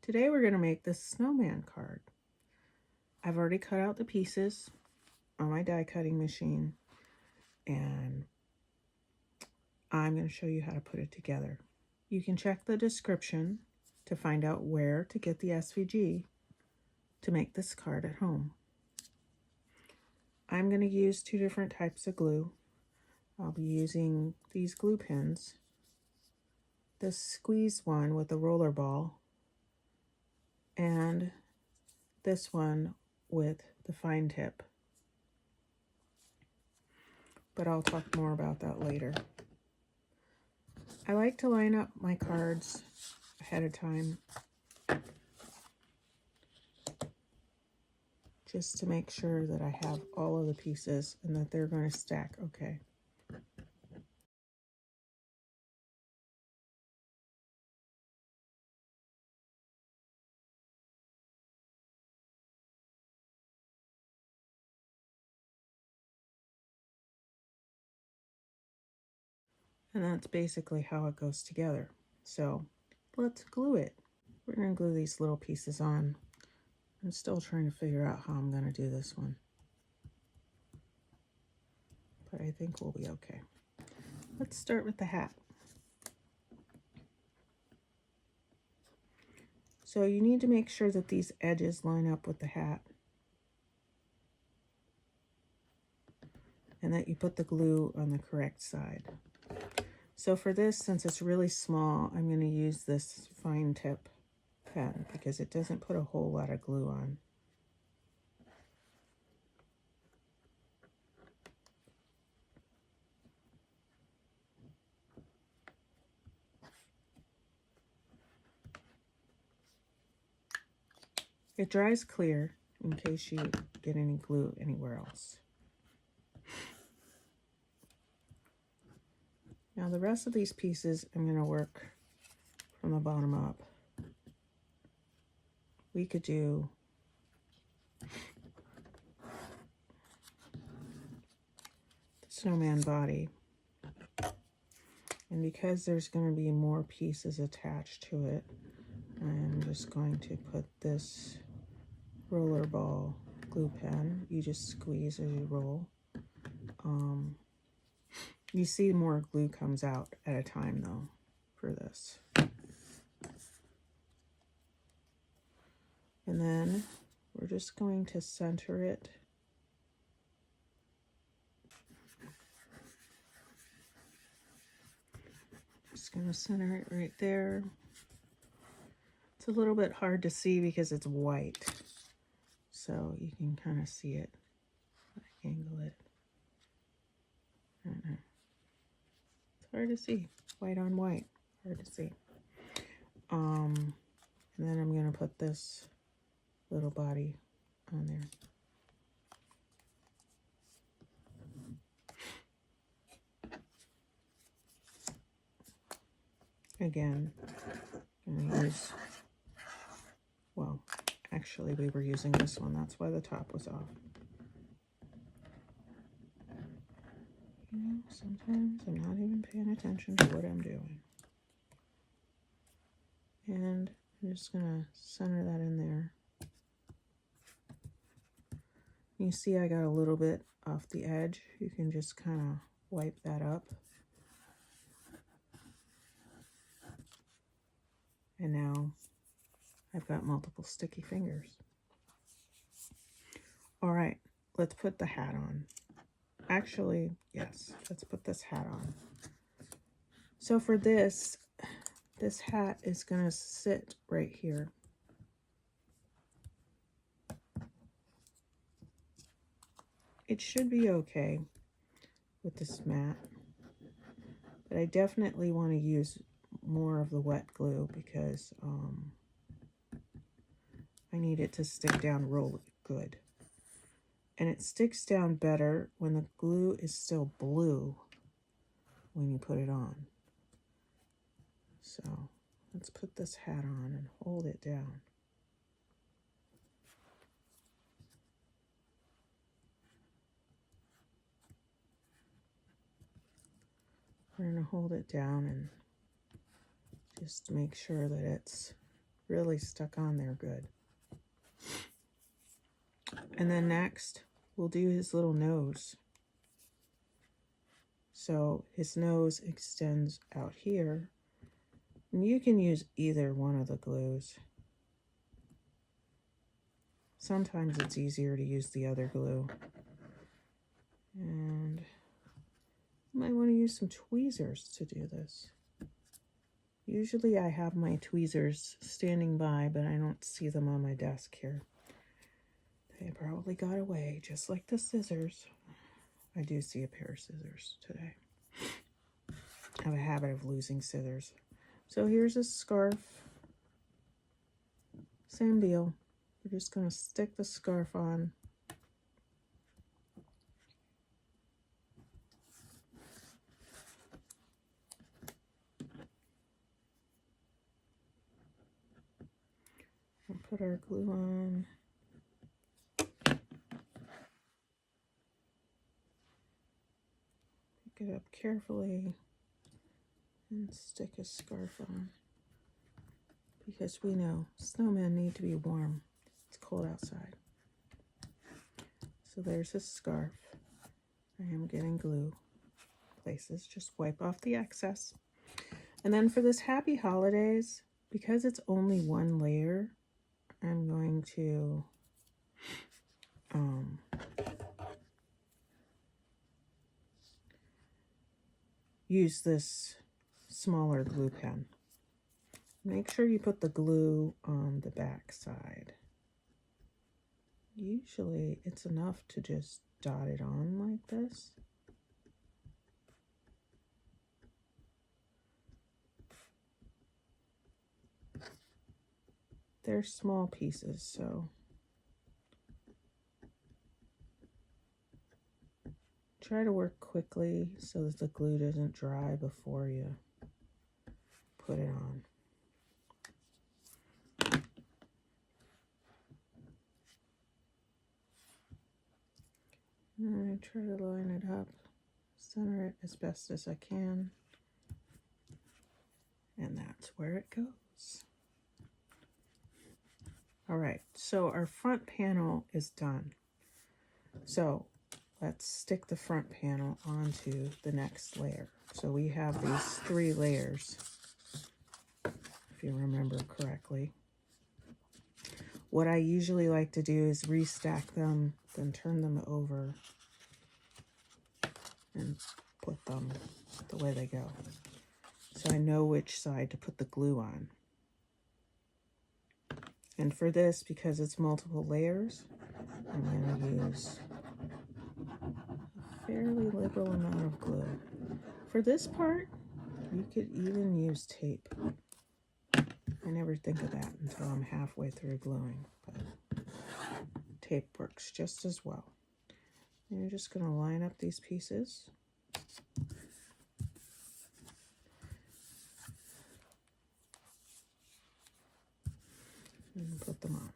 Today we're going to make this snowman card. I've already cut out the pieces on my die cutting machine, and I'm going to show you how to put it together. You can check the description to find out where to get the SVG to make this card at home. I'm going to use two different types of glue. I'll be using these glue pins, this squeeze one with a roller ball, and this one with the fine tip. But I'll talk more about that later. I like to line up my cards ahead of time just to make sure that I have all of the pieces and that they're going to stack okay. And that's basically how it goes together. So let's glue it. We're going to glue these little pieces on. I'm still trying to figure out how I'm going to do this one, but I think we'll be okay. Let's start with the hat. So you need to make sure that these edges line up with the hat and that you put the glue on the correct side. So for this, since it's really small, I'm going to use this fine tip pen because it doesn't put a whole lot of glue on. It dries clear in case you get any glue anywhere else. Now the rest of these pieces I'm going to work from the bottom up. We could do the snowman body. And because there's going to be more pieces attached to it, I'm just going to put this roller ball glue pen. You just squeeze as you roll. You see more glue comes out at a time though for this. And then we're just going to center it. Just going to center it right there. It's a little bit hard to see because it's white, so you can kind of see it. I angle it. It's hard to see. White on white. Hard to see. And then I'm going to put this little body on there. Again, I'm going to use, well, actually we were using this one. That's why the top was off. You know, sometimes I'm not even paying attention to what I'm doing. And I'm just going to center that in there. You see I got a little bit off the edge. You can just kind of wipe that up. And now I've got multiple sticky fingers. All right, let's put the hat on. Actually, yes, let's put this hat on. So for this hat is going to sit right here. It should be okay with this mat, but I definitely want to use more of the wet glue because I need it to stick down real good. And it sticks down better when the glue is still blue when you put it on. So let's put this hat on and hold it down. We're going to hold it down and just make sure that it's really stuck on there good. And then next, we'll do his little nose. So his nose extends out here. And you can use either one of the glues. Sometimes it's easier to use the other glue. And you might want to use some tweezers to do this. Usually I have my tweezers standing by, but I don't see them on my desk here. They probably got away, just like the scissors. I do see a pair of scissors today. I have a habit of losing scissors. So here's a scarf. Same deal. We're just going to stick the scarf on. And put our glue on. Pick it up carefully and stick a scarf on. Because we know snowmen need to be warm. It's cold outside. So there's his scarf. I am getting glue places. Just wipe off the excess. And then for this Happy Holidays, because it's only one layer, I'm going to use this smaller glue pen. Make sure you put the glue on the back side. Usually it's enough to just dot it on like this. They're small pieces, so try to work quickly so that the glue doesn't dry before you put it on. And I try to line it up, center it as best as I can, and that's where it goes. All right, so our front panel is done. So let's stick the front panel onto the next layer. So we have these 3 layers, if you remember correctly. What I usually like to do is restack them, then turn them over and put them the way they go. So I know which side to put the glue on. And for this, because it's multiple layers, I'm going to use a fairly liberal amount of glue. For this part, you could even use tape. I never think of that until I'm halfway through gluing, but tape works just as well. And you're just going to line up these pieces. And put them on.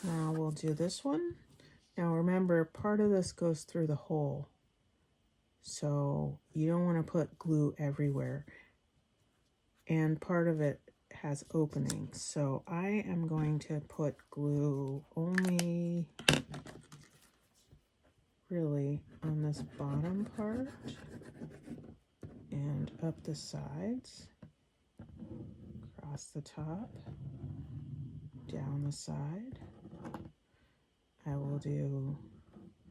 Now we'll do this one. Now remember, part of this goes through the hole. So you don't want to put glue everywhere. And part of it has openings. So I am going to put glue only really on this bottom part and up the sides, across the top, down the side. I will do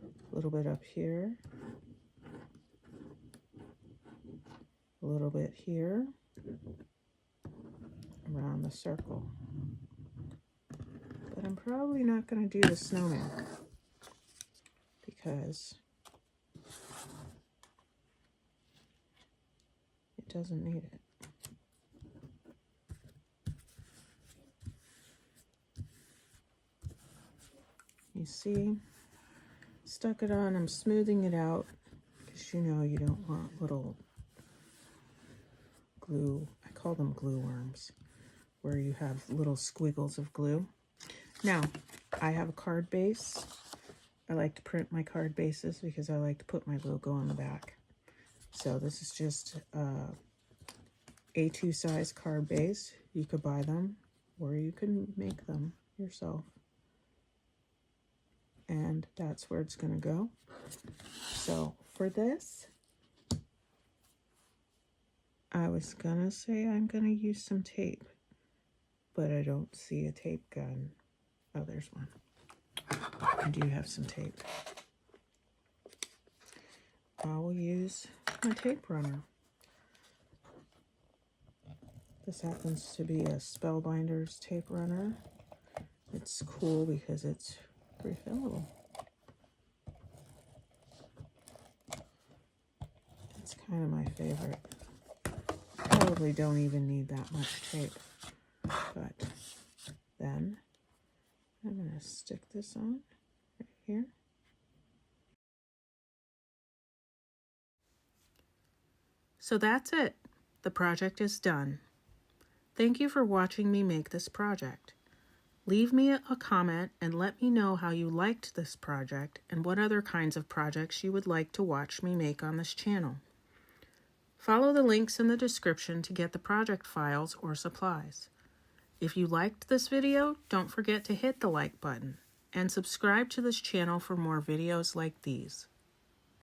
a little bit up here, a little bit here, around the circle. But I'm probably not going to do the snowman because it doesn't need it. You see, stuck it on, I'm smoothing it out because you know you don't want little glue, I call them glue worms, where you have little squiggles of glue. Now, I have a card base. I like to print my card bases because I like to put my logo on the back. So this is just A2 size card base. You could buy them or you can make them yourself. And that's where it's going to go. So for this, I was going to say I'm going to use some tape, but I don't see a tape gun. Oh, there's one. I do have some tape. I will use my tape runner. This happens to be a Spellbinders tape runner. It's cool because it's refillable. It's kind of my favorite. Probably don't even need that much tape. But then I'm going to stick this on right here. So that's it. The project is done. Thank you for watching me make this project. Leave me a comment and let me know how you liked this project and what other kinds of projects you would like to watch me make on this channel. Follow the links in the description to get the project files or supplies. If you liked this video, don't forget to hit the like button and subscribe to this channel for more videos like these.